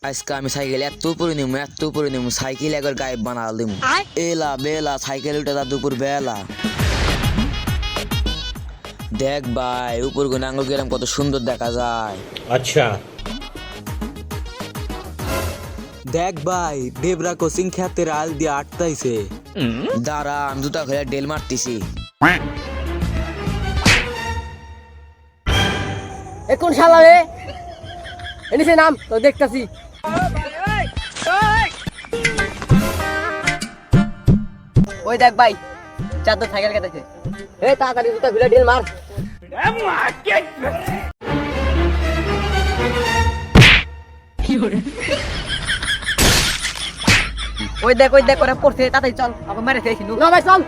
আজকে আমি সাইকেল এত উপরে নিমু সাইকেল একবার গায়েব বানা দিমু। এলা বেলা সাইকেল উঠে তা দুপুর বেলা। দেখ ভাই উপর গুনে আঙ্গুল গেলাম কত সুন্দর দেখা যায়। अच्छा দেখ ভাই দেবরা কোচিং খ্যাতের আল দিয়ে আটতাইছে। দাঁড়া আমি জুতা খেলে ডেল মারতেছি। কোন শালা রে এনেছে নাম তো দেখতাছি। ওই দেখ ভাই চাদর সাইকেল কেটেছে। এই তাড়াতাড়ি জুতা খুলে ঢিল মার। ওই দেখ ওরা পড়ছে তাড়াতাড়ি চল আবার মেরে খেয়েছি না ভাই চল।